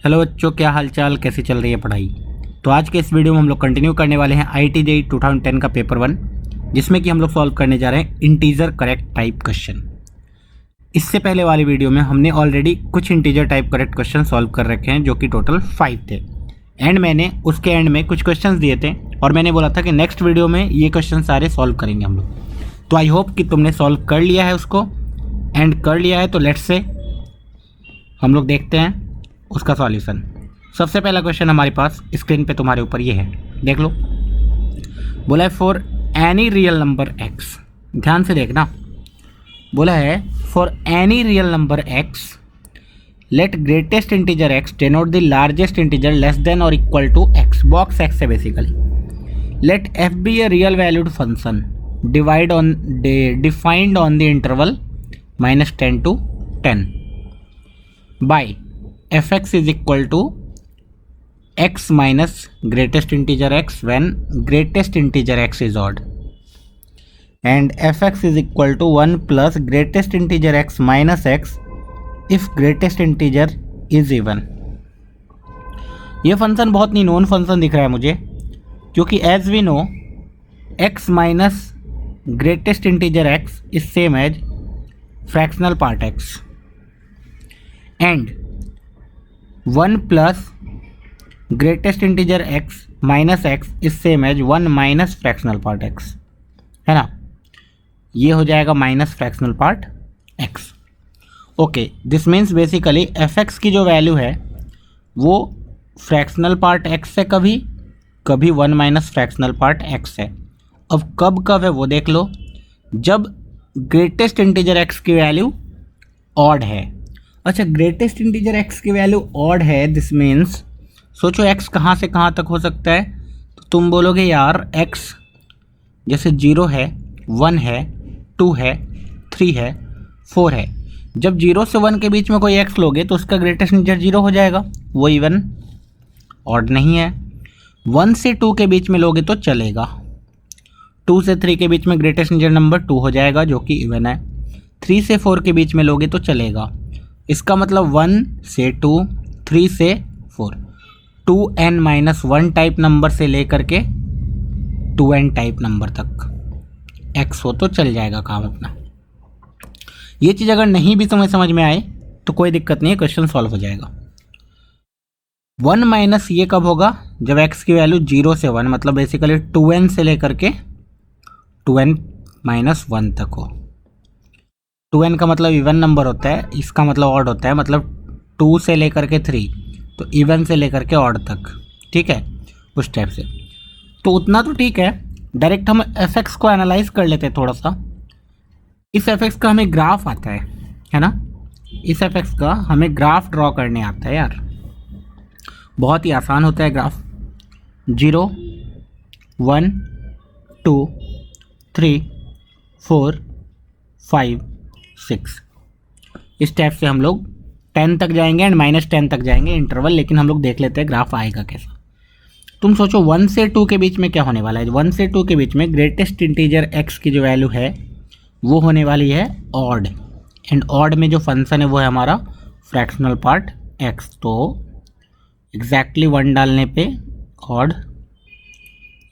Hello बच्चों, क्या हालचाल, कैसी चल रही है पढ़ाई। तो आज के इस वीडियो में हम लोग कंटिन्यू करने वाले हैं IIT JEE 2010 का पेपर 1, जिसमें कि हम लोग सॉल्व करने जा रहे हैं इंटीजर करेक्ट टाइप क्वेश्चन। इससे पहले वाली वीडियो में हमने ऑलरेडी कुछ integer type correct question solve कर रखे हैं, जो कि टोटल 5 थे। एंड मैंने उसके एंड में कुछ क्वेश्चन दिए थे और मैंने बोला था कि नेक्स्ट वीडियो में ये क्वेश्चन सारे सॉल्व करेंगे हम लोग। तो आई होप कि तुमने सॉल्व कर लिया है उसको, एंड कर लिया है तो लेट्स से हम लोग देखते हैं उसका सॉल्यूशन। सबसे पहला क्वेश्चन हमारे पास स्क्रीन पे तुम्हारे ऊपर ये है, देख लो। बोला है for any real number x, ध्यान से देखना। बोला है for any real number x let greatest integer x denote the largest integer less than और equal to x। Box x है basically. Let f be a real valued function defined on the interval -10 to 10 by fx is equal to x minus greatest integer x when greatest integer x is odd, and fx is equal to 1 plus greatest integer x minus x if greatest integer is even। ये function बहुत ही known function दिख रहा है मुझे, क्योंकि as we know x minus greatest integer x is same as fractional part x, and 1 plus greatest integer x minus x is same as 1 minus fractional part x, है ना। ये हो जाएगा minus fractional part x। Okay, this means basically fx की जो value है वो fractional part x से कभी 1 माइनस फ्रैक्शनल पार्ट x है। अब कब है वो देख लो, जब ग्रेटेस्ट इंटीजर x की वैल्यू ऑड है। अच्छा, ग्रेटेस्ट इंटीजर x की वैल्यू ऑड है, दिस मीन्स सोचो x कहाँ से कहाँ तक हो सकता है। तो तुम बोलोगे यार x जैसे 0 है, 1 है, 2 है, 3 है, 4 है। जब 0 से 1 के बीच में कोई x लोगे तो उसका ग्रेटेस्ट इंटीजर 0 हो जाएगा, वो इवन ऑड नहीं है। 1 से 2 के बीच में लोगे तो चलेगा। 2 से 3 के बीच में ग्रेटेस्ट इंटीजर नंबर 2 हो जाएगा, जो कि इवन है। 3 से 4 के बीच में लोगे तो चलेगा। इसका मतलब 1 से 2, 3 से 4, 2n-1 टाइप नंबर से लेकर के 2n टाइप नंबर तक x हो तो चल जाएगा काम अपना। ये चीज़ अगर नहीं भी समझ में आए तो कोई दिक्कत नहीं है, क्वेश्चन सॉल्व हो जाएगा। 1 माइनस ये कब होगा, जब x की वैल्यू 0 से 1, मतलब बेसिकली 2n से लेकर के 2n-1 तक हो। 2n का मतलब इवन नंबर होता है, इसका मतलब ऑड होता है, मतलब 2 से लेकर के 3, तो इवन से लेकर के ऑड तक, ठीक है, उस टाइप से। तो उतना तो ठीक है। डायरेक्ट हम fx को एनालाइज कर लेते हैं थोड़ा सा। इस fx का हमें ग्राफ आता है ना। इस fx का हमें ग्राफ ड्रॉ करने आता है यार, बहुत ही आसान होता है ग्राफ। 0, 1, 2, 3, 4, 5, 6 इस टाइप से हम लोग 10 तक जाएंगे एंड -10 तक जाएंगे इंटरवल। लेकिन हम लोग देख लेते हैं ग्राफ आएगा कैसा। तुम सोचो 1 से 2 के बीच में क्या होने वाला है। 1 से 2 के बीच में ग्रेटेस्ट इंटीजर x की जो वैल्यू है वो होने वाली है ऑड, एंड ऑड में जो फंक्शन है वो है हमारा फ्रैक्शनल पार्ट x। तो एग्जैक्टली 1 डालने पे ऑड,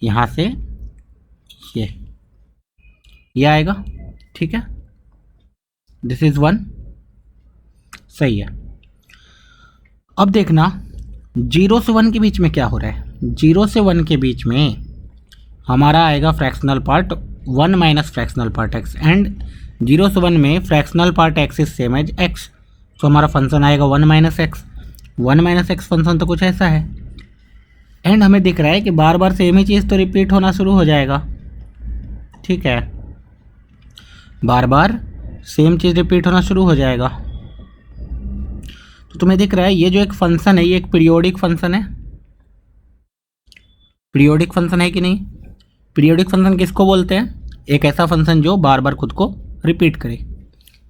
यहाँ से ये आएगा, ठीक है। दिस इज 1, सही है। अब देखना 0 से 1 के बीच में क्या हो रहा है। 0 से 1 के बीच में हमारा आएगा fractional part 1 minus fractional part x, and 0 से 1 में fractional part x is same as x। तो हमारा फंक्शन आएगा 1 minus x। 1 minus x function तो कुछ ऐसा है, एंड हमें दिख रहा है कि बार बार सेम ही चीज़ तो रिपीट होना शुरू हो जाएगा, ठीक है। बार बार सेम चीज़ रिपीट होना शुरू हो जाएगा। तो तुम्हें दिख रहा है ये जो एक फंक्शन है ये एक पीरियोडिक फंक्शन है। पीरियोडिक फंक्शन है कि नहीं। पीरियोडिक फंक्शन किसको बोलते हैं, एक ऐसा फंक्शन जो बार बार खुद को रिपीट करे।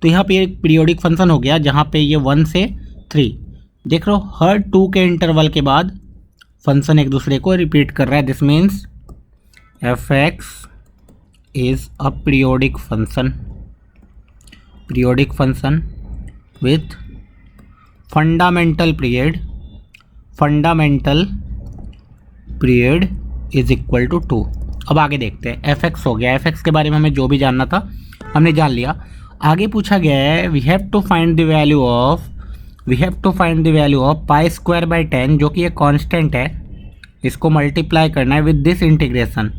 तो यहाँ पे एक पीरियोडिक फंक्शन हो गया जहाँ पे ये 1 से 3, देख लो हर 2 के इंटरवल के बाद फंक्शन एक दूसरे को रिपीट कर रहा है। This means fx is a periodic function with fundamental period fundamental period is equal to 2। अब आगे देखते हैं, एफ एक्स हो गया, एफ एक्स के बारे में हमें जो भी जानना था हमने जान लिया। आगे पूछा गया है we have to find the value of pi square by 10, जो कि एक कांस्टेंट है, इसको मल्टीप्लाई करना है with this integration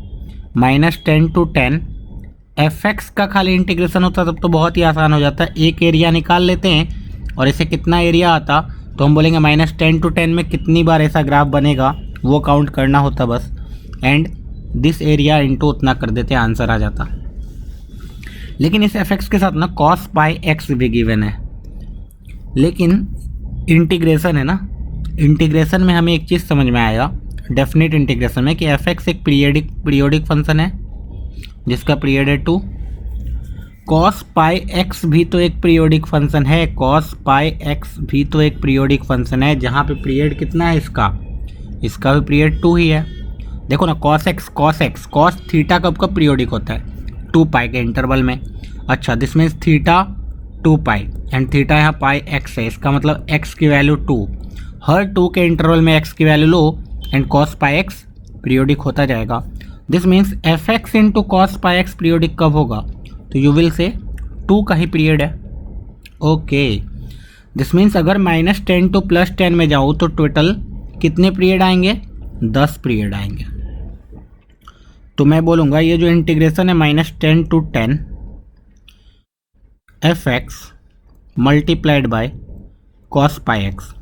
-10 to 10। F x का खाली इंटीग्रेशन होता तब तो बहुत ही आसान हो जाता है, एक एरिया निकाल लेते हैं और इसे कितना एरिया आता तो हम बोलेंगे -10 to 10 में कितनी बार ऐसा ग्राफ बनेगा वो काउंट करना होता बस, एंड दिस एरिया इंटू उतना कर देते, आंसर आ जाता। लेकिन इस एफ एक्स के साथ ना कॉस पाई एक्स भी गिवन है, लेकिन इंटीग्रेशन है ना, इंटीग्रेशन में हमें एक चीज़ समझ में आएगा डेफिनेट इंटीग्रेशन में कि एफ एक्स एक पीरियोडिक फंक्शन है जिसका पीरियड है 2। कॉस पाई एक्स भी तो एक पीरियोडिक फंक्शन है, कॉस पाई एक्स भी तो एक पीरियोडिक फंक्शन है, जहाँ पे पीरियड कितना है इसका भी पीरियड 2 ही है। देखो ना कॉस थीटा कब पीरियोडिक होता है 2 पाई के इंटरवल में। अच्छा, this means theta 2 pi and theta यहाँ पाई एक्स है, इसका मतलब एक्स की वैल्यू 2, हर 2 के इंटरवल में एक्स की value low and cos pi x periodic होता जाएगा। This means F x into cos pi x periodic कब होगा, तो यू विल से 2 का ही पीरियड है। ओके, दिस मीन्स अगर -10 to +10 में जाऊँ तो टोटल कितने पीरियड आएंगे, 10 पीरियड आएंगे। तो मैं बोलूँगा ये जो इंटीग्रेशन है -10 to 10 F x multiplied by cos pi x,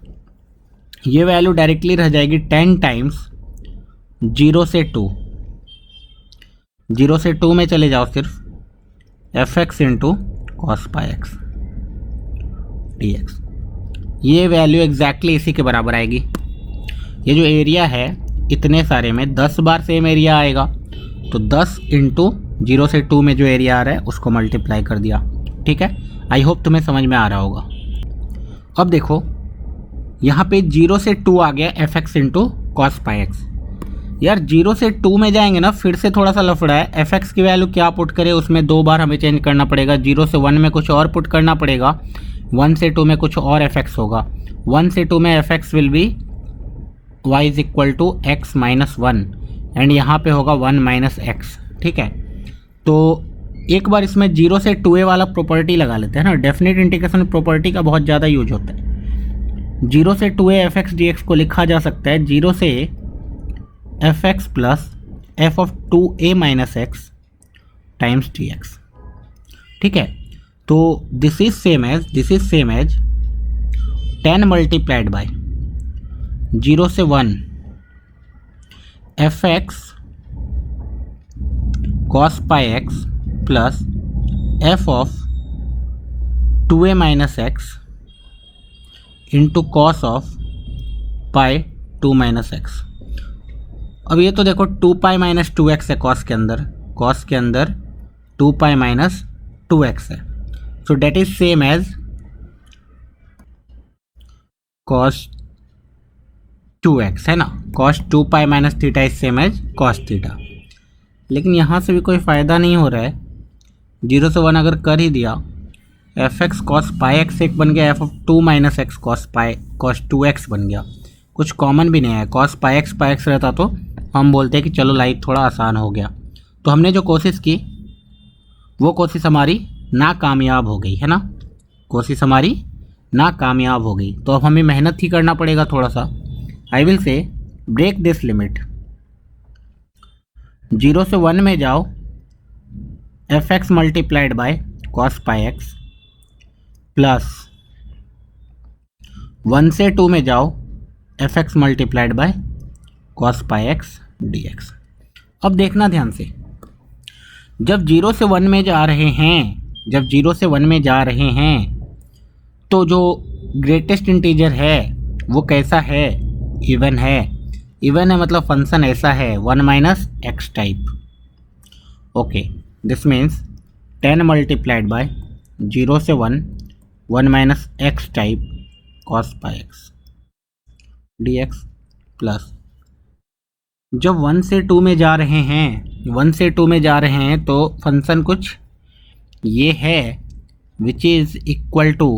ये वैल्यू डायरेक्टली रह जाएगी 10 टाइम्स 0 से 2 में चले जाओ सिर्फ F x into cos pi x d x, ये वैल्यू एग्जैक्टली इसी के बराबर आएगी। ये जो एरिया है इतने सारे में 10 बार सेम एरिया आएगा, तो 10 इंटू 0 से 2 में जो एरिया आ रहा है उसको मल्टीप्लाई कर दिया। ठीक है, आई होप तुम्हें समझ में आ रहा होगा। अब देखो यहाँ पे 0 से 2 आ गया F x into cos pi x. यार 0 से 2 में जाएंगे ना, फिर से थोड़ा सा लफड़ा है, एफ एक्स की वैल्यू क्या पुट करे उसमें 2 बार हमें चेंज करना पड़ेगा। 0 से 1 में कुछ और पुट करना पड़ेगा, 1 से 2 में कुछ और एफ एक्स होगा, 1 से 2 में F X will be y is equal to x - 1 and यहाँ पे होगा 1 - x। ठीक है, तो एक बार इसमें 0 से 2a वाला प्रॉपर्टी लगा लेते हैं ना, डेफिनेट इंटीग्रेशन प्रॉपर्टी का बहुत ज़्यादा यूज होता है। 0 से 2a F x d x को लिखा जा सकता है 0 से f x plus f of 2a - x times d x. ठीक है, तो this is same as 10 multiplied by 0 से 1 f x cos pi x plus f of 2a - x into cos of pi 2 - x। अब ये तो देखो 2 pi - 2x है cos के अंदर 2 पाई - 2x है, so that is same as cos 2x है ना, cos 2 pi - theta is same as cos theta. लेकिन यहाँ से भी कोई फ़ायदा नहीं हो रहा है, 0 से 1 अगर कर ही दिया, F x cos pi x एक बन गया, F of 2 - x cos 2x बन गया, कुछ कॉमन भी नहीं है। कॉस पाई एक्स रहता तो हम बोलते हैं कि चलो लाइफ थोड़ा आसान हो गया। तो हमने जो कोशिश की वो कोशिश हमारी नाकामयाब हो गई है ना, कोशिश हमारी नाकामयाब हो गई, तो अब हमें मेहनत ही करना पड़ेगा थोड़ा सा। I will say break this limit, 0 से 1 में जाओ f x multiplied by cos pi x plus 1 से 2 में जाओ f x multiplied by cos pi x d x. अब देखना ध्यान से, जब 0 से 1 में जा रहे हैं तो जो ग्रेटेस्ट इंटीजर है वो कैसा है, इवन है मतलब फंक्शन ऐसा है 1 - x type. Okay, this means 10 multiplied by 0 से 1 - x type cos pi x d x plus जब 1 से 2 में जा रहे हैं तो फंक्शन कुछ ये है which is equal to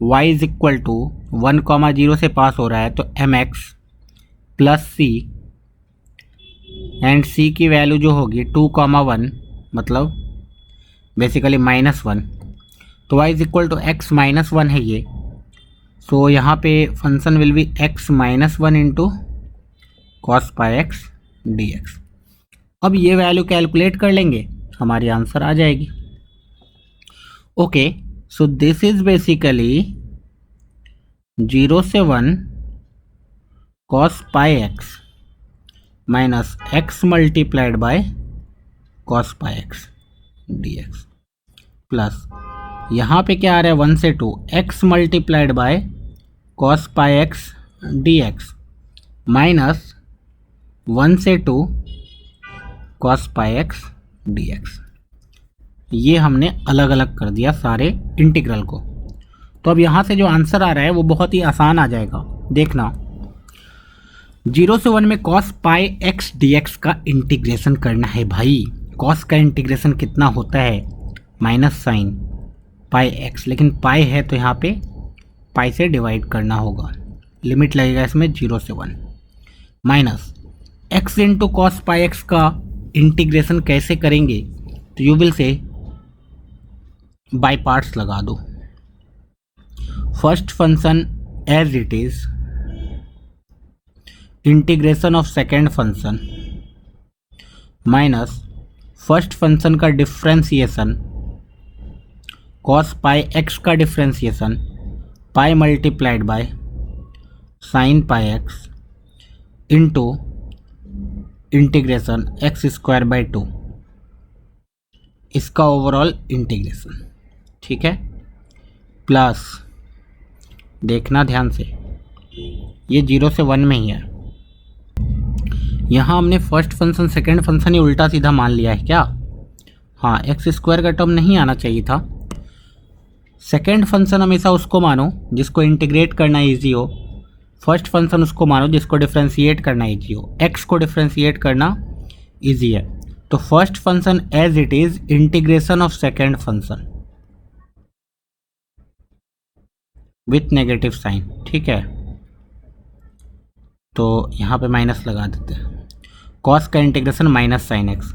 y is equal to 1,0 से पास हो रहा है तो mx plus c and c की वैल्यू जो होगी 2,1 मतलब बेसिकली -1, तो y is equal to x -1 है ये। सो यहाँ पे function will be x -1 into cos pi x d x. अब ये वैल्यू कैलकुलेट कर लेंगे, हमारी आंसर आ जाएगी। Okay, so this is basically 0 से 1 cos pi x minus x multiplied by cos pi x d x plus यहाँ पे क्या आ रहा है 1 से 2 x multiplied by cos pi x d x minus 1 से 2 cos pi x d x. ये हमने अलग अलग कर दिया सारे इंटीग्रल को। तो अब यहाँ से जो आंसर आ रहा है वो बहुत ही आसान आ जाएगा। देखना 0 से 1 में cos pi x d x का इंटीग्रेशन करना है भाई। कॉस का इंटीग्रेशन कितना होता है माइनस साइन पाई एक्स, लेकिन पाई है तो यहाँ पे पाई से डिवाइड करना होगा। लिमिट लगेगा इसमें 0 से 1 minus x into cos pi x का इंटीग्रेशन कैसे करेंगे, तो you will say by parts लगा दो। First function as it is, integration of second function minus first function का डिफ्रेंसिएशन कॉस पाई एक्स का differentiation pi multiplied by sine pi x into integration x square by 2, इसका overall integration. ठीक है, plus देखना ध्यान से, ये 0 से 1 में ही है। यहाँ हमने फर्स्ट फंक्शन सेकेंड फंक्शन ही उल्टा सीधा मान लिया है क्या? हाँ, एक्स स्क्वायर का टर्म नहीं आना चाहिए था। सेकेंड फंक्शन हमेशा उसको मानो जिसको इंटीग्रेट करना ईजी हो, फर्स्ट फंक्शन उसको मानो जिसको डिफ्रेंशिएट करना ईजी हो। एक्स को डिफ्रेंशिएट करना ईजी है, तो first function as it is integration of second function with negative sign. ठीक है, तो यहाँ पे माइनस लगा देते हैं। कॉस का integration minus sine x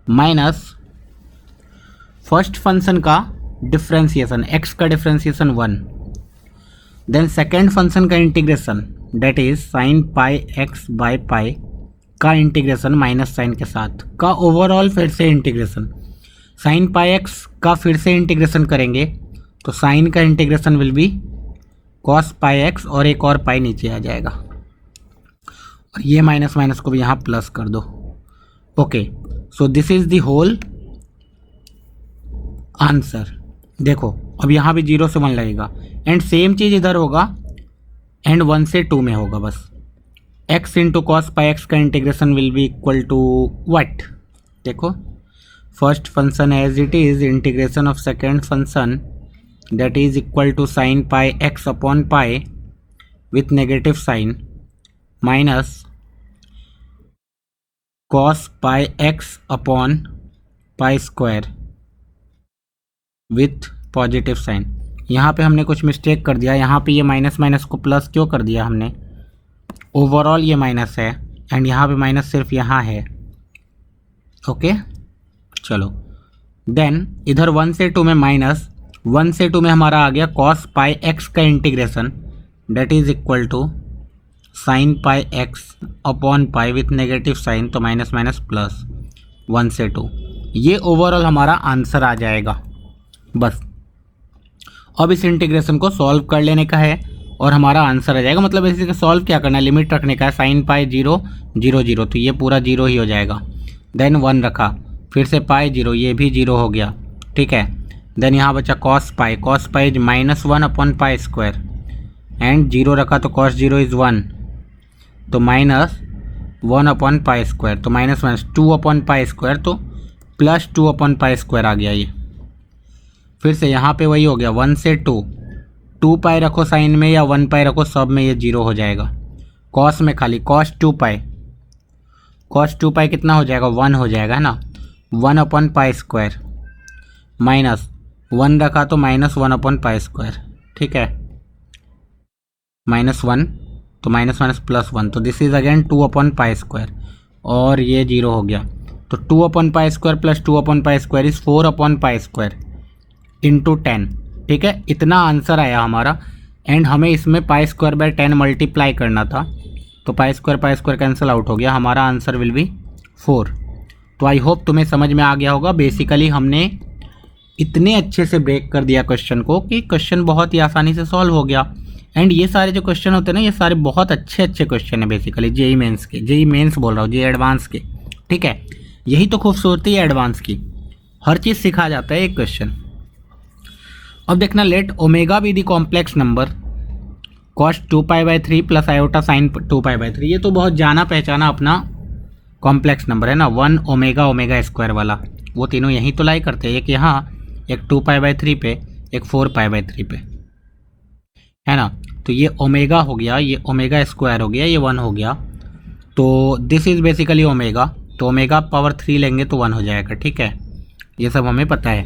minus first function का डिफ्रेंशिएशन, एक्स का डिफ्रेंशिएशन 1, देन सेकेंड फंक्शन का integration that is sine pi x by pi का इंटीग्रेशन माइनस साइन के साथ का ओवरऑल फिर से इंटीग्रेशन। साइन पाई एक्स का फिर से इंटीग्रेशन करेंगे तो साइन का integration will B cos pi x और एक और पाई नीचे आ जाएगा, और ये माइनस माइनस को भी यहाँ प्लस कर दो। Okay, so this is the whole answer. देखो अब यहाँ भी 0 से 1 लगेगा एंड सेम चीज़ इधर होगा एंड 1 से 2 में होगा बस। x into cos pi x का integration will be equal to what? देखो first function as it is integration of second function that is equal to sine pi x upon pi with negative sign minus cos pi x upon pi square with positive sign. यहाँ पे हमने कुछ mistake कर दिया, यहाँ पे ये minus minus को प्लस क्यों कर दिया हमने? ओवरऑल ये माइनस है एंड यहाँ पे माइनस सिर्फ यहाँ है। ओके, चलो देन इधर 1 से 2 में माइनस, 1 से 2 में हमारा आ गया कॉस पाई एक्स का integration that is equal to sine pi x upon pi with negative sign, तो माइनस माइनस प्लस 1 से 2। ये ओवरऑल हमारा आंसर आ जाएगा बस। अब इस इंटीग्रेशन को सॉल्व कर लेने का है और हमारा आंसर आ जाएगा। मतलब इसे सॉल्व क्या करना है, लिमिट रखने का है। साइन पाई 0 0 0, तो ये पूरा 0 ही हो जाएगा। देन 1 रखा, फिर से पाई 0, ये भी 0 हो गया। ठीक है, देन यहाँ बचा cos pi -1 upon pi square and 0 रखा तो कॉस 0 इज़ 1, तो -1 अपॉन पाई स्क्वायर, तो माइनस 2 अपॉन पाई स्क्वायर, तो +2 अपॉन पाई स्क्वायर आ गया ये। फिर से यहाँ पे वही हो गया 1 से 2 पाई रखो साइन में या 1 पाई रखो, सब में ये 0 हो जाएगा। कॉस में खाली कॉस 2 पाई कितना हो जाएगा? 1 हो जाएगा, है ना। 1 अपॉन पाई स्क्वायर माइनस 1 रखा तो -1 अपॉन पाई स्क्वायर। ठीक है, -1, तो माइनस माइनस +1, तो दिस इज अगेन 2/π², और ये 0 हो गया, तो 2/π² प्लस 2/π² इज 4/π² इंटू 10, ठीक है, इतना आंसर आया हमारा। एंड हमें इसमें π²/10 मल्टीप्लाई करना था, तो π² कैंसिल आउट हो गया, हमारा आंसर विल बी 4। तो आई होप तुम्हें समझ में आ गया होगा। बेसिकली हमने इतने अच्छे से ब्रेक कर दिया क्वेश्चन को कि क्वेश्चन बहुत ही आसानी से सॉल्व हो गया। एंड ये सारे जो क्वेश्चन होते हैं ना, ये सारे बहुत अच्छे अच्छे क्वेश्चन है बेसिकली जेई मेंस के, जेई मेंस बोल रहा हूँ, जेई एडवांस के, ठीक है। यही तो खूबसूरती है एडवांस की, हर चीज़ सिखा जाता है एक क्वेश्चन। अब देखना, let omega be the complex number cos 2π/3 plus iota sine 2π/3, ये तो बहुत जाना पहचाना अपना कॉम्प्लेक्स नंबर है ना, 1 ओमेगा वाला, वो तीनों यहीं तो लाई करते हैं, एक यहाँ, एक 2π/3 पे, एक 4π/3 पे, है ना। तो ये ओमेगा हो गया, ये ओमेगा स्क्वायर हो गया, ये 1 हो गया, तो दिस इज़ बेसिकली ओमेगा, तो ओमेगा पावर 3 लेंगे तो 1 हो जाएगा, ठीक है, ये सब हमें पता है।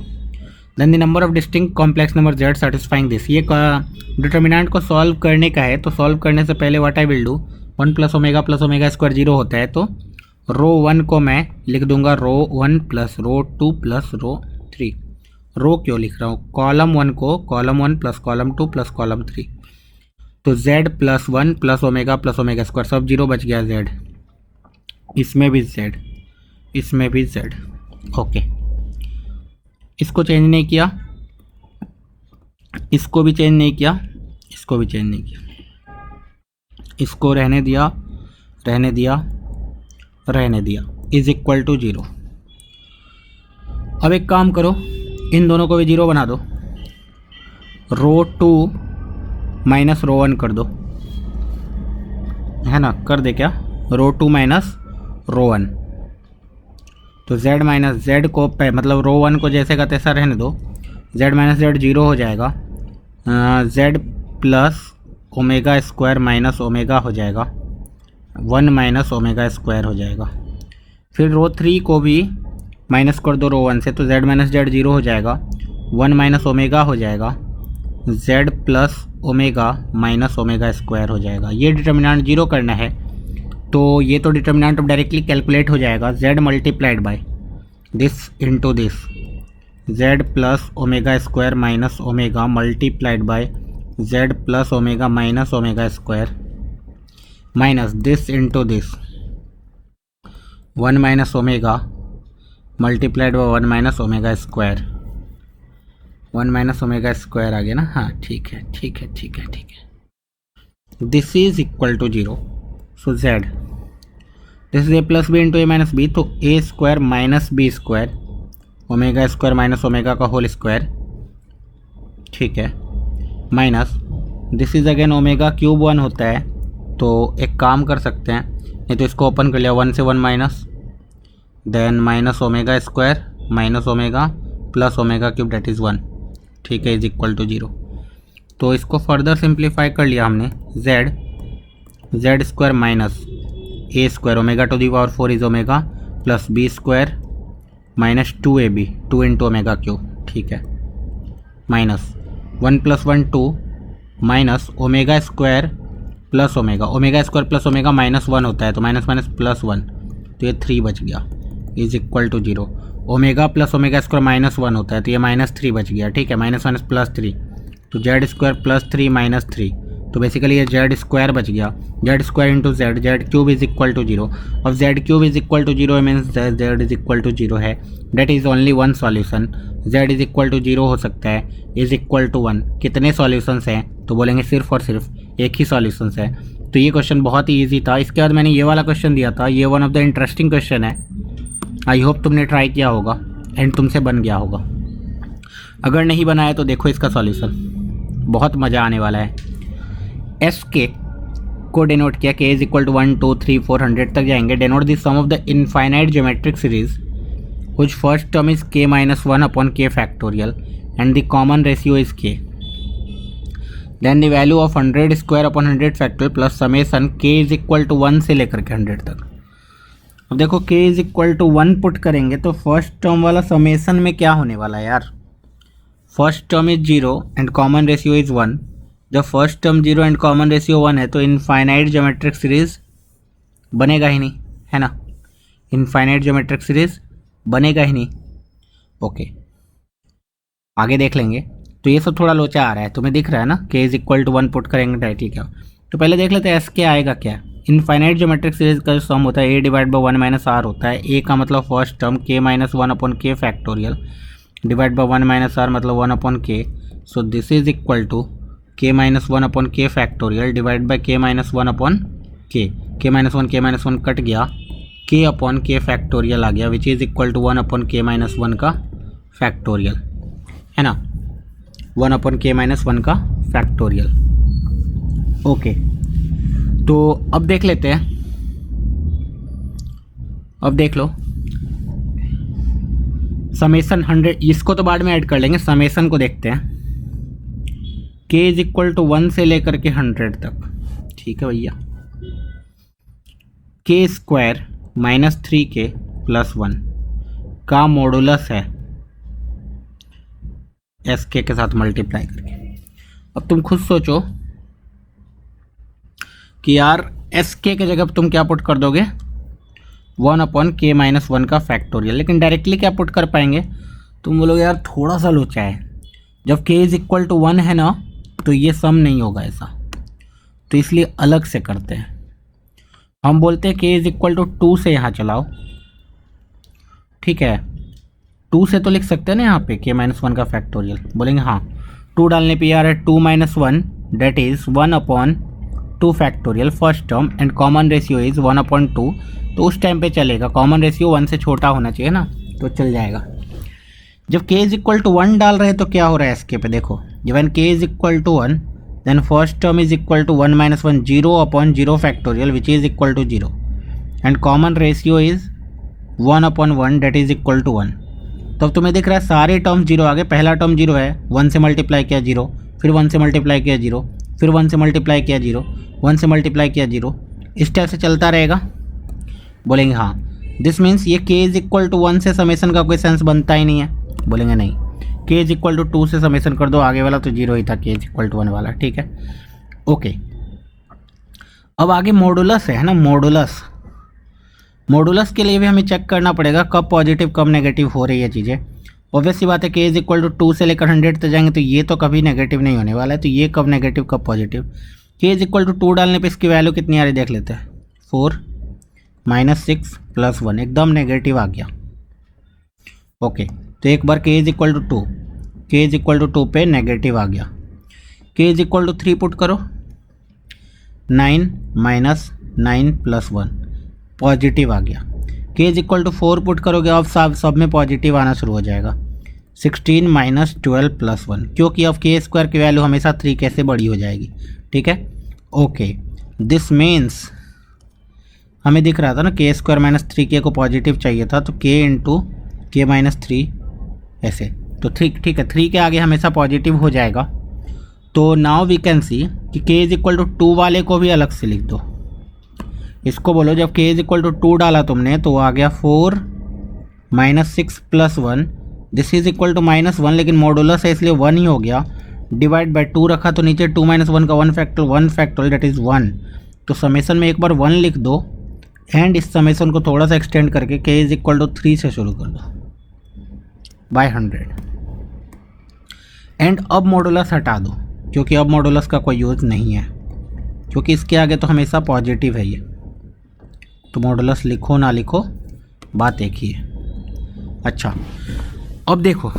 Then the number of distinct complex number z satisfying this, ये डिटर्मिनेंट को सॉल्व करने का है, तो सॉल्व करने से पहले what I will do, 1 + omega square 0 होता है, तो रो 1 को मैं लिख दूंगा रो 1 प्लस रो 2 प्लस रो 3। रो क्यों लिख रहा हूँ, कॉलम 1 को column 1 plus column 2 plus column 3, तो z + 1 + ओमेगा स्क्वायर, सब 0 बच गया, z, इसमें भी z, इसमें भी z, ओके। इसको चेंज नहीं किया, इसको भी चेंज नहीं किया, इसको भी चेंज नहीं किया, इसको रहने दिया, रहने दिया, रहने दिया, इज इक्वल टू 0। अब एक काम करो, इन दोनों को भी 0 बना दो, रो 2 माइनस रो 1 कर दो, है ना, कर दे क्या, रो 2 माइनस रो 1, तो z माइनस जेड को मतलब रो 1 को जैसे का तैसा रहने दो, z माइनस जेड 0 हो जाएगा, z plus omega square minus omega हो जाएगा, 1 माइनस ओमेगा स्क्वायर हो जाएगा। फिर रो 3 को भी माइनस कर दो रो 1 से, तो z माइनस जेड 0 हो जाएगा, 1 माइनस ओमेगा हो जाएगा, z plus omega minus omega square हो जाएगा। ये डिटर्मिनेंट 0 करना है, तो ये तो डिटर्मिनेंट अब डायरेक्टली कैलकुलेट हो जाएगा, z multiplied by this into this, z plus omega square minus omega multiplied by z plus omega minus omega square minus this into this, 1 minus omega multiplied by 1 minus omega square, 1 minus omega square आ गया ना, हाँ ठीक है ठीक है ठीक है ठीक है, this is equal to 0, so z, this is a plus b into a minus b, तो a square minus b square, omega square minus omega का होल स्क्वायर, ठीक है, minus this is again omega cube 1 होता है, तो एक काम कर सकते हैं, नहीं तो इसको ओपन कर लिया, 1 से 1 minus, then minus omega square minus omega plus omega cube that is 1, ठीक है, इज इक्वल टू 0। तो इसको फर्दर सिंप्लीफाई कर लिया हमने, z square minus a square omega to the power 4 is omega plus b square minus 2ab 2 into omega cube, ठीक है, minus 1 + 1 2 minus omega square plus omega square plus omega minus 1 होता है, तो minus minus plus 1, तो ये 3 बच गया, is equal to 0। Omega plus omega square minus 1 होता है, तो ये -3 बच गया, ठीक है, माइनस माइनस प्लस 3, तो जेड स्क्वायर प्लस 3 माइनस 3, तो बेसिकली ये जेड स्क्वायर बच गया, z square into z cube is equal to 0। अब z cube is equal to 0 means z is equal to 0 है, that is only one solution, z is equal to 0 हो सकता है, is equal to 1, कितने solutions हैं, तो बोलेंगे सिर्फ और सिर्फ एक ही सॉल्यूशंस है। तो ये क्वेश्चन बहुत ही ईजी था। इसके बाद मैंने ये वाला क्वेश्चन दिया था, ये one of the interesting question है, आई होप तुमने ट्राई किया होगा एंड तुमसे बन गया होगा। अगर नहीं बनाया तो देखो इसका सॉल्यूशन, बहुत मज़ा आने वाला है। एस के को डिनोट किया, के इज इक्वल टू 1 2 3 400 तक जाएंगे। Denote the sum of the infinite geometric series which first term is k - 1 upon k factorial and the common ratio is k, then the value of 100 square upon 100 factorial plus summation k is equal to 1 से लेकर के 100 तक। अब देखो k is equal to 1 put करेंगे तो first term वाला summation में क्या होने वाला है यार, first term is 0 and common ratio is 1, जब first term 0 and common ratio 1 है तो इनफाइनाइट ज्योमेट्रिक सीरीज बनेगा ही नहीं, है ना। इनफाइनाइट ज्योमेट्रिक सीरीज बनेगा ही नहीं। ओके, आगे देख लेंगे। तो ये सब थोड़ा लोचा आ रहा है, तुम्हें दिख रहा है ना, के इज इक्वल टू 1 पुट करेंगे, ठीक है। तो पहले देख लेते हैं एस के आएगा क्या। इनफाइनाइट ज्योमेट्रिक सीरीज का जो सम होता है a divide by 1 minus r होता है। ए का मतलब first term k minus 1 upon k factorial divide by 1 minus r मतलब 1 upon k. So this is equal to k minus 1 upon k factorial divide by k minus 1 upon k minus 1 कट गया, k upon k factorial आ गया which is equal to 1 upon k minus 1 का factorial, है ना। 1 upon k minus 1 का factorial. Okay, तो अब देख लेते हैं, अब देख लो समेसन 100, इसको तो बाद में ऐड कर लेंगे, समेसन को देखते हैं। k इज इक्वल टू 1 से लेकर के 100 तक, ठीक है भैया। के स्क्वायर माइनस 3k प्लस 1 का मॉडुलस है एस के साथ मल्टीप्लाई करके। अब तुम खुद सोचो कि यार एस के जगह तुम क्या पुट कर दोगे, 1 अपॉन के माइनस 1 का फैक्टोरियल, लेकिन डायरेक्टली क्या पुट कर पाएंगे। तुम बोलोगे यार थोड़ा सा लोचा है, जब के इज इक्वल टू 1 है ना तो ये सम नहीं होगा ऐसा, तो इसलिए अलग से करते हैं। हम बोलते हैं के इज इक्वल टू 2 से यहाँ चलाओ, ठीक है। 2 से तो लिख सकते हैं ना यहाँ पे के माइनस 1 का फैक्टोरियल, बोलेंगे हाँ 2 डालने पे यार है 2 minus 1 date is 1 upon 2 factorial first term and common ratio is 1 upon 2, तो उस टाइम पे चलेगा, कॉमन रेशियो 1 से छोटा होना चाहिए ना, तो चल जाएगा। जब k इज इक्वल टू 1 डाल रहे हैं तो क्या हो रहा है इसके पे देखो, जब k is equal to 1 then first term is equal to 1 minus 1 0 upon 0 factorial which is equal to 0 and common ratio is 1 upon 1 that is equal to 1। तो अब तुम्हें दिख रहा है सारे टर्म 0 आ गए, पहला टर्म 0 है, 1 से मल्टीप्लाई किया 0, फिर 1 से मल्टीप्लाई किया 0, फिर 1 से मल्टीप्लाई किया 0, 1 से मल्टीप्लाई किया 0, इस टाइप से चलता रहेगा। बोलेंगे हाँ दिस मीन्स ये k इज इक्वल टू 1 से समेसन का कोई सेंस बनता ही नहीं है, बोलेंगे नहीं, k इज इक्वल टू 2 से समेसन कर दो, आगे वाला तो 0 ही था, k इज इक्वल टू 1 वाला, ठीक है। ओके, अब आगे मॉडुलस है ना, मॉडुलस। मॉडुलस के लिए भी हमें चेक करना पड़ेगा कब पॉजिटिव कब नेगेटिव हो रही है चीज़ें। ऑब्वियस सी बात है k इज इक्वल टू 2 से लेकर 100 तक जाएंगे तो ये तो कभी नेगेटिव नहीं होने वाला है, तो ये कब नेगेटिव कब positive. k is equal to 2 डालने पे इसकी वैल्यू कितनी आ रही देख लेते हैं, 4 माइनस 6 प्लस 1, एकदम नेगेटिव आ गया। ओके, तो एक बार k is equal to 2, k is equal to 2 पे नेगेटिव आ गया। k is equal to 3 put करो, 9 माइनस 9 प्लस 1 पॉजिटिव आ गया। k is equal to 4 put करोगे, अब सब में पॉजिटिव आना शुरू हो जाएगा। 16 माइनस 12 प्लस 1, क्योंकि अब k स्क्वायर की वैल्यू हमेशा 3 कैसे बड़ी हो जाएगी, ठीक है। ओके, दिस मीन्स हमें दिख रहा था ना k स्क्वायर माइनस 3k को पॉजिटिव चाहिए था, तो k इंटू के माइनस 3 ऐसे, तो ठीक है 3 के आगे हमेशा पॉजिटिव हो जाएगा। तो नाउ वी कैन सी कि k इज इक्वल टू 2 वाले को भी अलग से लिख दो, इसको बोलो जब k इज इक्वल टू 2 डाला तुमने तो आ गया 4 minus 6 plus 1, this is equal to minus 1, लेकिन मॉडुलस है इसलिए 1 ही हो गया, डिवाइड बाई 2 रखा तो नीचे 2 माइनस 1 का 1 फैक्टोरियल डेट इज़ 1। तो समेसन में एक बार 1 लिख दो एंड इस समेसन को थोड़ा सा एक्सटेंड करके k इज इक्वल टू 3 से शुरू कर दो बाय 100 एंड अब मॉडुलस हटा दो, क्योंकि अब मॉडुलस का कोई यूज़ नहीं है, क्योंकि इसके आगे तो हमेशा पॉजिटिव है ये। तो मॉडुलस लिखो ना लिखो बात एक ही है। अच्छा, अब देखो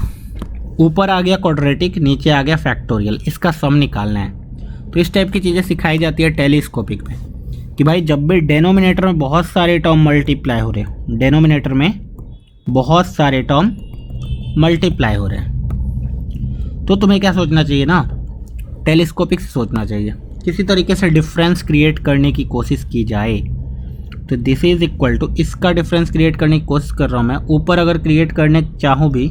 ऊपर आ गया क्वाड्रेटिक, नीचे आ गया फैक्टोरियल, इसका सम निकालना है। तो इस टाइप की चीज़ें सिखाई जाती है टेलीस्कोपिक में कि भाई जब भी डेनोमिनेटर में बहुत सारे टर्म मल्टीप्लाई हो रहे हैं, डेनोमिनेटर में बहुत सारे टर्म मल्टीप्लाई हो रहे हैं, तो तुम्हें क्या सोचना चाहिए ना, टेलीस्कोपिक से सोचना चाहिए, किसी तरीके से डिफरेंस क्रिएट करने की कोशिश की जाए। तो दिस इज इक्वल टू, इसका डिफरेंस क्रिएट करने की कोशिश कर रहा हूँ मैं, ऊपर अगर क्रिएट करने चाहूँ भी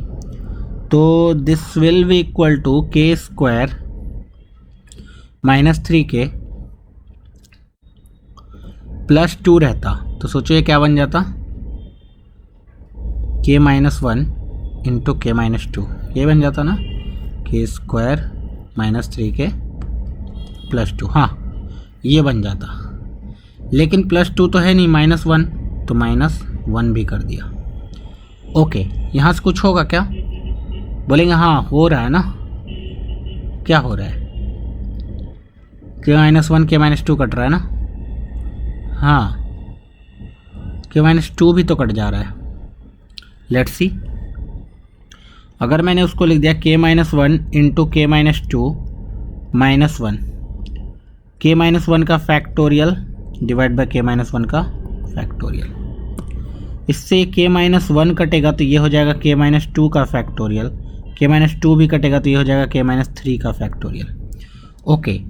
तो this will be equal to k square minus 3k plus 2 रहता, तो सोचो ये क्या बन जाता, k minus 1 into k minus 2, ये बन जाता ना, के स्क्वायर माइनस 3k +2, हाँ ये बन जाता, लेकिन +2 तो है नहीं, -1, तो -1 भी कर दिया। ओके, यहाँ से कुछ होगा क्या? बोलेंगे हाँ हो रहा है ना। क्या हो रहा है? k-1 k-2 कट रहा है ना। हाँ, k-2 भी तो कट जा रहा है। लेट्स सी, अगर मैंने उसको लिख दिया k-1 इंटू k-2 -1, k-1 का फैक्टोरियल डिवाइड बाय k-1 का फैक्टोरियल। इससे k-1 कटेगा तो ये हो जाएगा k-2 का फैक्टोरियल, k-2 भी कटेगा तो ये हो जाएगा k-3 का factorial. Okay,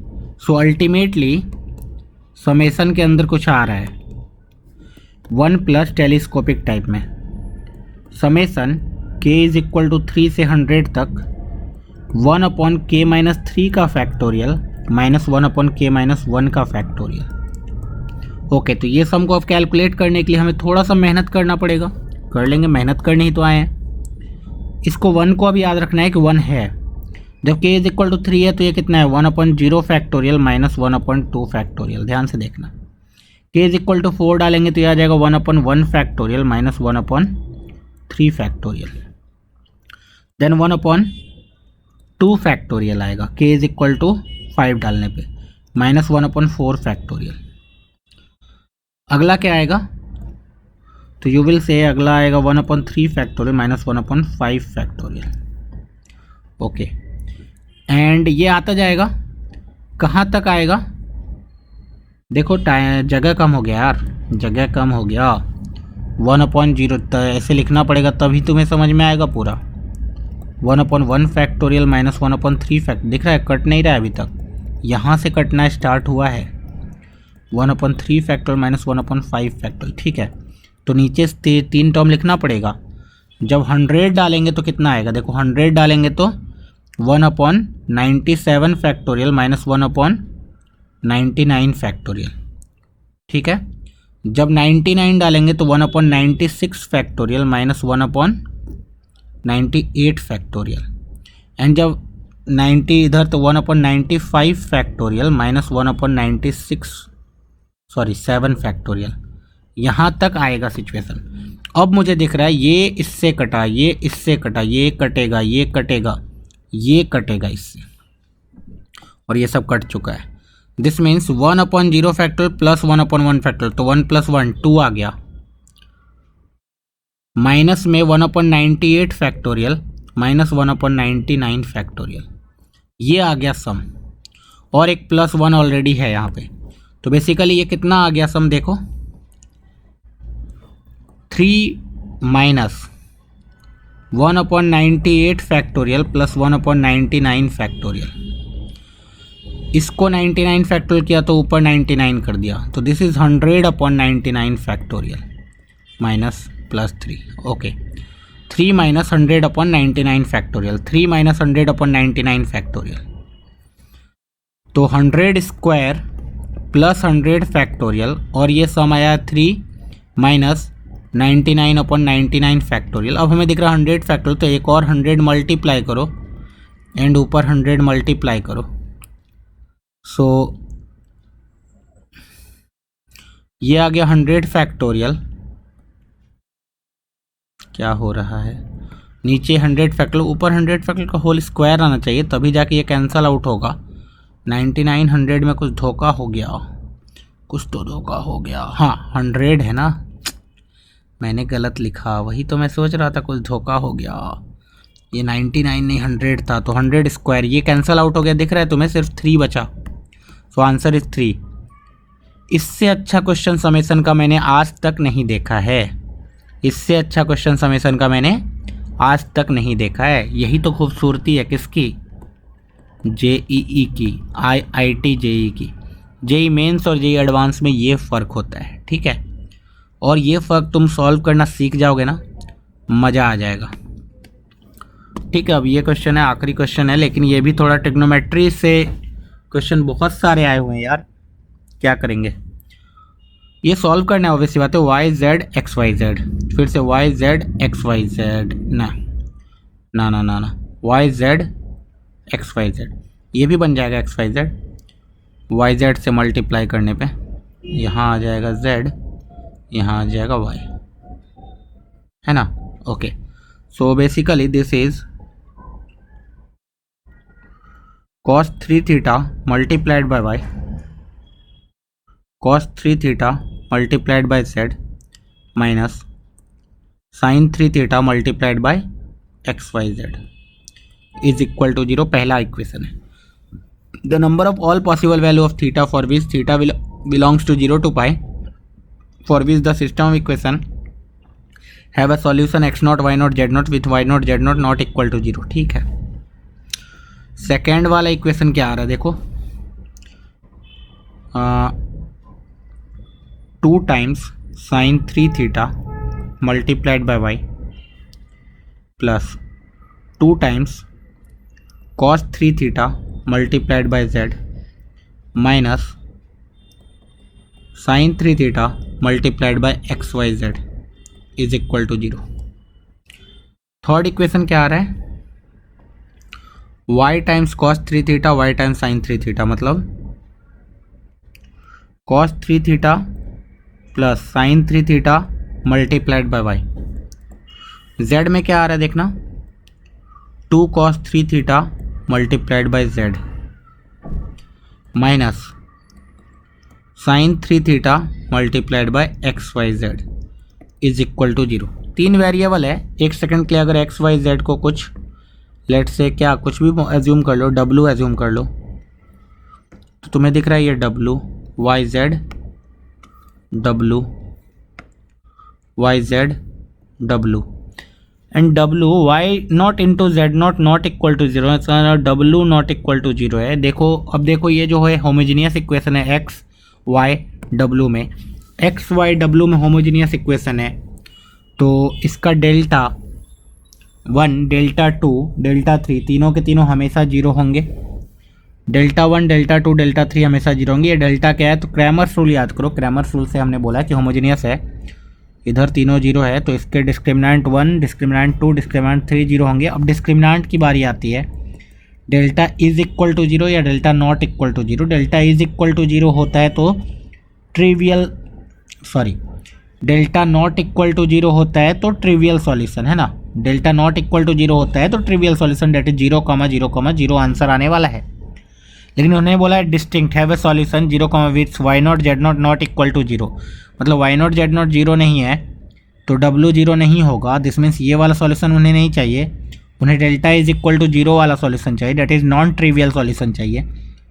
so ultimately summation के अंदर कुछ आ रहा है 1 प्लस टेलीस्कोपिक टाइप में। Summation k is equal to 3 से 100 तक 1/k-3 का फैक्टोरियल -1/k-1 का फैक्टोरियल। ओके, तो ये सम को अब कैलकुलेट करने के लिए हमें थोड़ा सा मेहनत करना पड़ेगा। कर लेंगे, मेहनत करनी ही तो आए हैं। इसको 1 को अब याद रखना है कि 1 है। जब k इज इक्वल टू 3 है तो ये कितना है 1/0 फैक्टोरियल -1/2 फैक्टोरियल। ध्यान से देखना, k इज इक्वल टू 4 डालेंगे तो यह आ जाएगा 1/1 फैक्टोरियल -1/3 फैक्टोरियल, देन 1/2 फैक्टोरियल आएगा k इज इक्वल टू 5 डालने पे -1/4 फैक्टोरियल। अगला क्या आएगा? तो यू विल से अगला आएगा 1/3 फैक्टोरियल -1/5 फैक्टोरियल। ओके, एंड ये आता जाएगा कहाँ तक आएगा? देखो जगह कम हो गया यार, जगह कम हो गया। 1/0 ऐसे लिखना पड़ेगा तभी तुम्हें समझ में आएगा पूरा। 1/1 फैक्टोरियल -1/3 फैक्ट, दिख रहा है कट नहीं रहा है अभी तक, यहाँ से कटना स्टार्ट हुआ है। 1/3 फैक्टोरियल -1/5 फैक्टोरियल, ठीक है। तो नीचे से 3 टर्म लिखना पड़ेगा। जब 100 डालेंगे तो कितना आएगा? देखो 100 डालेंगे तो 1/97 फैक्टोरियल -1/99 फैक्टोरियल, ठीक है। जब 99 डालेंगे तो 1/96 फैक्टोरियल -1/98 फैक्टोरियल, एंड जब 90 इधर तो 1/95 फैक्टोरियल -7 फैक्टोरियल। यहाँ तक आएगा सिचुएशन। अब मुझे दिख रहा है ये इससे कटा, ये इससे कटा, ये कटेगा, ये कटेगा, ये कटेगा इससे, और ये सब कट चुका है। This means 1/0 factorial plus 1/1 factorial, तो 1 + 1 2 आ गया, माइनस में 1/98 फैक्टोरियल -1/99 फैक्टोरियल, ये आ गया सम, और एक +1 ऑलरेडी है यहाँ पे। तो बेसिकली ये कितना आ गया सम? देखो 3 - 1/98 फैक्टोरियल प्लस 1/99 फैक्टोरियल। इसको 99 फैक्टोरियल किया तो ऊपर 99 कर दिया, तो this is 100/99 factorial -+3। Okay, 3 - 100/99 factorial, 3 - 100/99 factorial, तो 100 स्क्वायर प्लस 100 फैक्टोरियल, और ये सम आया 3 - 99/99 फैक्टोरियल। अब हमें दिख रहा है 100 फैक्टोरियल, तो एक और 100 मल्टीप्लाई करो एंड ऊपर 100 मल्टीप्लाई करो। सो ये आ गया 100 फैक्टोरियल। क्या हो रहा है? नीचे 100 फैक्टोरियल, ऊपर 100 फैक्टोरियल का होल स्क्वायर आना चाहिए, तभी जाके ये कैंसल आउट होगा। 99 100 में कुछ धोखा हो गया, कुछ तो धोखा हो गया। हाँ 100 है ना, मैंने गलत लिखा, वही तो मैं सोच रहा था कुछ धोखा हो गया। ये 99 नहीं 100 था, तो 100 स्क्वायर, ये कैंसल आउट हो गया, दिख रहा है तुम्हें, सिर्फ 3 बचा। So answer is 3। इससे अच्छा क्वेश्चन समेसन का मैंने आज तक नहीं देखा है, इससे अच्छा क्वेश्चन समेसन का मैंने आज तक नहीं देखा है। यही तो खूबसूरती है किसकी? जेईई की, IIT जेईई की। जेईई मेंस और जेईई एडवांस में ये फ़र्क होता है, ठीक है। और ये फ़र्क तुम सॉल्व करना सीख जाओगे ना, मज़ा आ जाएगा, ठीक है। अब ये क्वेश्चन है, आखिरी क्वेश्चन है, लेकिन ये भी थोड़ा ट्रिग्नोमेट्री से क्वेश्चन बहुत सारे आए हुए हैं यार, क्या करेंगे? ये सॉल्व करना है, ऑब्वियसली बात है। YZ XYZ, फिर से YZ XYZ, ना ना ना YZ XYZ, ये भी बन जाएगा XYZ। वाई जेड से मल्टीप्लाई करने पे यहाँ आ जाएगा जेड, यहाँ आ जाएगा वाई, है ना। Okay, so basically this is cos 3 theta multiplied by y, cos 3 theta multiplied by z minus sin 3 theta multiplied by xyz is equal to 0। पहला इक्वेशन है। The number of all possible value of theta for which theta will belongs to 0 to pi, for which the system of equation have a solution x0 y0 z0 with y0 z0 not equal to 0। ठीक है, second वाला equation क्या आ रहा है देखो, 2 times sine 3 theta multiplied by y plus 2 times cos 3 theta multiplied by z minus sine 3 theta multiplied by x y z is equal to 0। Third equation क्या आ रहा है, y times cos 3 theta y times sine 3 theta, मतलब cos 3 theta plus sine 3 theta multiplied by y. z में क्या आ रहा है देखना, 2 cos 3 theta multiplied by z minus sine 3 theta multiplied by x y z is equal to 0। 3 variable है, एक second के लिए अगर एक्स वाई जेड को कुछ लेट से क्या कुछ भी एज्यूम कर लो, डब्लू एज्यूम कर लो, तो तुम्हें दिख रहा है ये W Y Z W Y Z W and W Y not into Z not not equal to 0, W not equal to 0 है। देखो अब देखो ये जो है होमोजीनियस इक्वेशन है एक्स वाई डब्लू में, एक्स वाई डब्लू में होमोजीनियस इक्वेशन है, तो इसका डेल्टा 1 डेल्टा 2 डेल्टा 3 तीनों के तीनों हमेशा 0 होंगे, डेल्टा 1 डेल्टा 2 डेल्टा 3 हमेशा 0 होंगे। ये डेल्टा क्या है, तो क्रैमर्स रूल याद करो, क्रैमर्स रूल से हमने बोला कि होमोजीनियस है, इधर तीनों 0 है, तो इसके डिस्क्रिमिनेंट 1 डिस्क्रिमिनेंट 2 डिस्क्रिमिनेंट 3 0 होंगे। अब डिस्क्रिमिनेंट की बारी आती है, डेल्टा इज इक्वल टू 0 या delta not equal to 0। Delta is equal to 0 होता है तो डेल्टा नॉट इक्वल टू 0 होता है तो ट्रिवियल सॉल्यूशन, है ना। डेल्टा नॉट इक्वल टू 0 होता है तो trivial solution, that is 0,0,0 answer आने वाला है। लेकिन उन्होंने बोला है distinct have a solution 0, with y not z not not equal to 0, मतलब वाई नॉट जेड नॉट 0 नहीं है तो डब्ल्यू 0 नहीं होगा। दिस मीन्स ये वाला सॉल्यूशन उन्हें नहीं चाहिए, उन्हें डेल्टा इज इक्वल टू 0 वाला सॉल्यूशन चाहिए, that is non trivial solution चाहिए।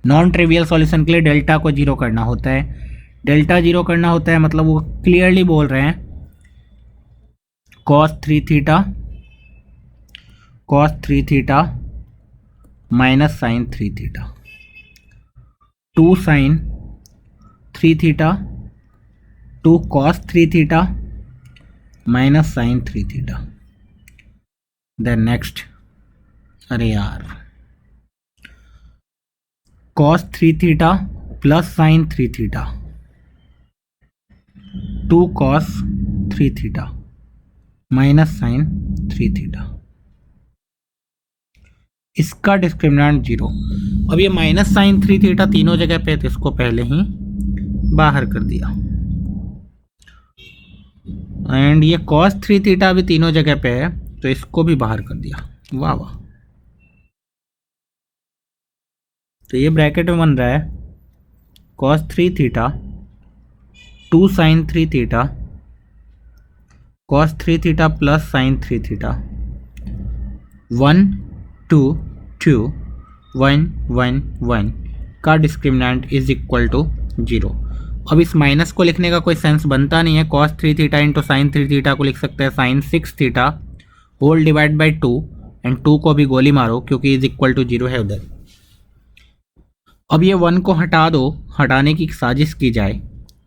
नॉन ट्रिवियल सॉल्यूशन के लिए डेल्टा को 0 करना होता है, डेल्टा 0 करना होता है, मतलब वो क्लियरली बोल रहे हैं cos 3 theta minus sine 3 theta, 2 sine 3 theta 2 cos 3 theta minus sine 3 theta. Then next, अरे यार, cos 3 theta plus sine 3 theta 2 cos 3 theta minus sine 3 theta, इसका डिस्क्रिमिनेंट 0। अब ये माइनस साइन 3 थीटा तीनों जगह पे, तो इसको पहले ही बाहर कर दिया, एंड ये cos 3 थीटा भी तीनों जगह पे है तो इसको भी बाहर कर दिया। वाह वाह, तो ये ब्रैकेट में बन रहा है cos 3 theta 2 sine 3 theta cos 3 theta plus sine 3 theta 1 2 2 1 1 1 का डिस्क्रिमिनेंट इज इक्वल टू 0। अब इस माइनस को लिखने का कोई सेंस बनता नहीं है, cos 3 theta into sine 3 theta को लिख सकते हैं sine 6 theta whole divide by 2, and 2 को भी गोली मारो क्योंकि इज इक्वल टू 0 है उधर। अब ये 1 को हटा दो, हटाने की साजिश की जाए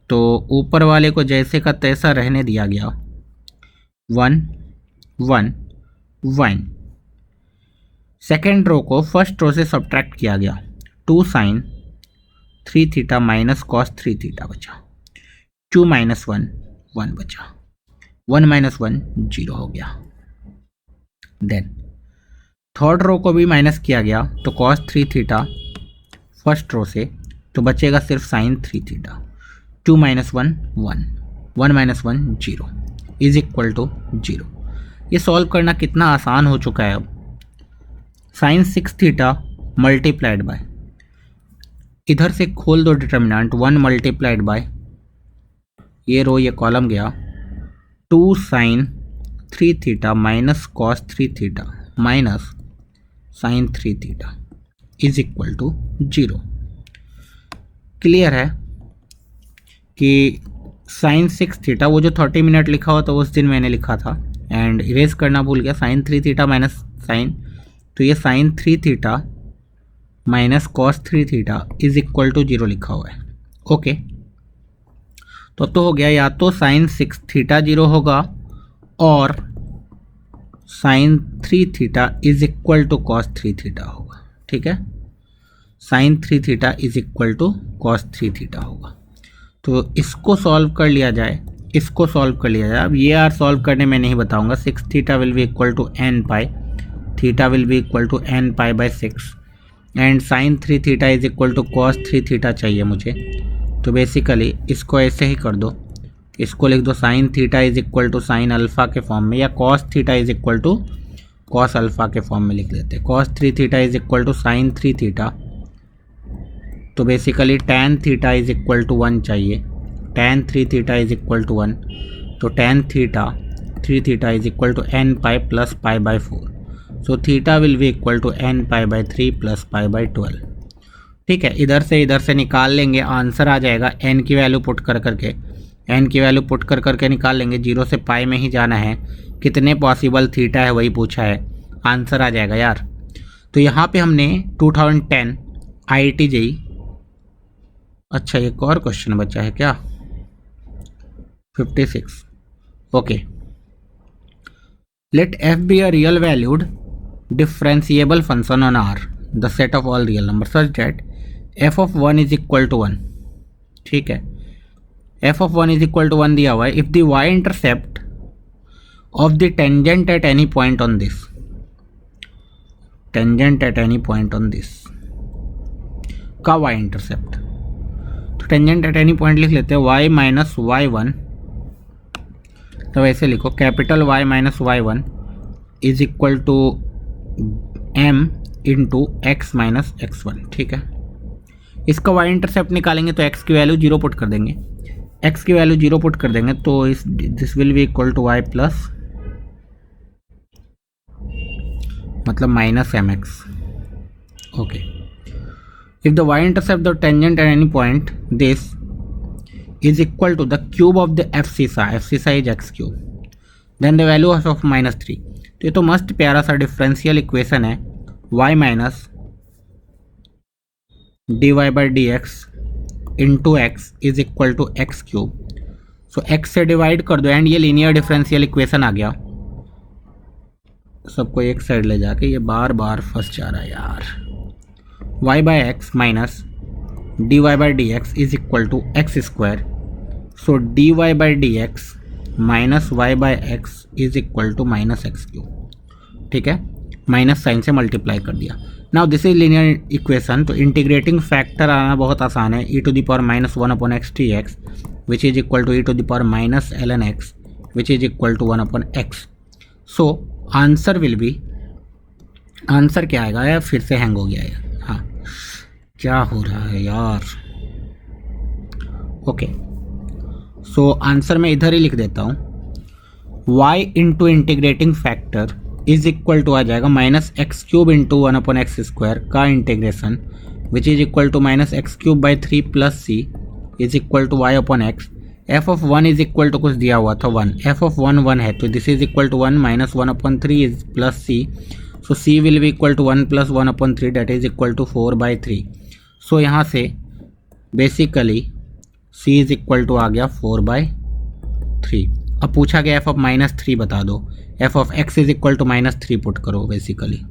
तो ऊपर वाले को जैसे का तैसा रहने दिया गया, 1 1 1। सेकेंड रो को फर्स्ट रो से सब्ट्रैक्ट किया गया, 2 sine 3 theta minus cos 3 theta बचा, 2 माइनस 1 1 बचा, 1 माइनस 1 0 हो गया। देन थर्ड रो को भी माइनस किया गया तो कॉस 3 थीटा फर्स्ट रो से तो बचेगा सिर्फ sine 3 theta. 2 minus 1 1, 1 minus 1 0 is equal to 0। ये सॉल्व करना कितना आसान हो चुका है अब। साइन 6 थीटा मल्टीप्लाइड बाय, इधर से खोल दो डिटर्मिनेंट, 1 मल्टीप्लाइड बाय ये रो ये कॉलम गया, 2 sine 3 theta minus cos 3 theta minus sine 3 theta is equal to 0। Clear है कि साइन 6 थीटा वो जो 30 मिनट लिखा हुआ था उस दिन मैंने लिखा था एंड इरेज करना भूल गया, साइन 3 थीटा माइनस साइन, तो ये sine 3 theta minus cos 3 theta is equal to 0 लिखा हुआ है। ओके, तो अब तो हो गया, या तो साइन 6 थीटा 0 होगा और sine 3 theta is equal to cos 3 theta होगा। ठीक है, sine 3 theta is equal to cos 3 theta होगा। तो इसको सॉल्व कर लिया जाए, इसको सॉल्व कर लिया जाए। अब ये आर सॉल्व करने में नहीं बताऊंगा। 6 theta will be equal to n pi, theta will be equal to n pi by 6 and sine 3 theta is equal to cos 3 theta चाहिए मुझे। तो बेसिकली इसको ऐसे ही कर दो, इसको लिख दो sine theta is equal to sine alpha के फॉर्म में, या cos theta is equal to cos alpha के फॉर्म में लिख लेते हैं। Cos 3 theta is equal to sine 3 theta, तो basically tan theta is equal to 1 चाहिए, tan 3 theta is equal to 1, तो tan theta 3 theta is equal to n pi plus pi by 4, so theta will be equal to n pi by 3 plus pi by 12। ठीक है, इधर से निकाल लेंगे, answer आ जाएगा n की वैल्यू पुट कर करके, n की वैल्यू पुट कर करके निकाल लेंगे। 0 से पाई में ही जाना है, कितने पॉसिबल थीटा है वही पूछा है, आंसर आ जाएगा यार। तो यहाँ पे हमने 2010 IIT JEE, अच्छा एक और क्वेश्चन बचा है क्या, 56। Okay, let f be a real valued differentiable function on R the set of all real number such that f of 1 is equal to 1। ठीक है, f of 1 is equal to 1 दिया हुआ है। If the y intercept of the tangent at any point on this, tangent at any point on this का y intercept, तो tangent at any point लिख लेते हैं y माइनस y1, तो ऐसे लिखो capital Y minus y1 is equal to m into x minus x1। ठीक है, इसका y इंटरसेप्ट निकालेंगे तो x की वैल्यू 0 पुट कर देंगे, x की वैल्यू 0 पुट कर देंगे तो this will be equal to y plus मतलब minus mx। Okay, if the y-intercept the tangent at any point this is equal to the cube of the f-CISA is x cube, then the value of minus 3। तो ये तो मस्त प्यारा सा differential equation है, y minus d y by d x into x is equal to x cube. So x से divide कर दो एंड ये लीनियर डिफरेंशियल इक्वेशन आ गया। सबको एक साइड ले जाके, ये बार बार फंस जा रहा है यार। y by x minus d y by d x is equal to x square, so d y by d x minus y by x is equal to minus x cube. ठीक है, माइनस साइन से multiply कर दिया। Now this is linear equation, तो integrating factor आना बहुत आसान है, e to the power minus 1 upon x t x which is equal to e to the power minus l n x which is equal to 1 upon x. So answer will be, answer क्या आएगा यार, फिर से hang हो गया है। हाँ, क्या हो रहा है यार। ओके, सो आंसर मैं इधर ही लिख देता हूँ, y into integrating factor is equal to आ जाएगा minus x cube into 1 upon x square का integration which is equal to minus x cube by 3 plus c is equal to y upon x. F of 1 is equal to कुछ दिया हुआ था 1, F of 1 1 है, तो this is equal to 1 minus 1 upon 3 is plus c, so c will be equal to 1 plus 1 upon 3 that is equal to 4 by 3। So यहाँ से basically c is equal to आ गया 4 बाई 3। अब पूछा गया f of minus 3 बता दो, f of x is equal to minus 3 put करो, बेसिकली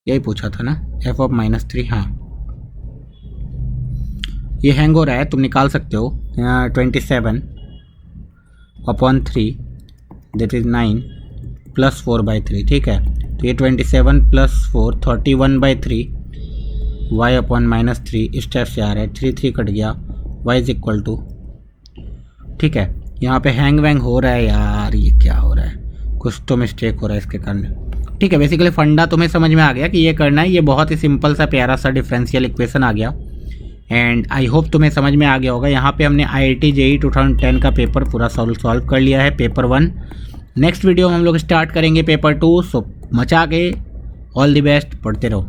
यही पूछा था ना, f ऑफ माइनस 3। हाँ, ये हैंग हो रहा है, तुम निकाल सकते हो। 27 upon 3 that is 9 plus 4 by 3। ठीक है, तो ये 27 प्लस 4 31 बाई 3 वाई अपॉन -3 इस टाइप से आ रहा है, 3 3 कट गया, y इज इक्वल टू, ठीक है। यहाँ पे हैंग वैंग हो रहा है यार, ये क्या हो रहा है, कुछ तो मिस्टेक हो रहा है इसके कारण, ठीक है। बेसिकली फंडा तुम्हें समझ में आ गया कि ये करना है, ये बहुत ही सिंपल सा प्यारा सा डिफरेंशियल इक्वेशन आ गया एंड आई होप तुम्हें समझ में आ गया होगा। यहाँ पे हमने IIT JEE 2010 का पेपर पूरा सॉल्व कर लिया है, पेपर 1। नेक्स्ट वीडियो में हम लोग स्टार्ट करेंगे पेपर 2। सो मचा के ऑल द बेस्ट, पढ़ते रहो।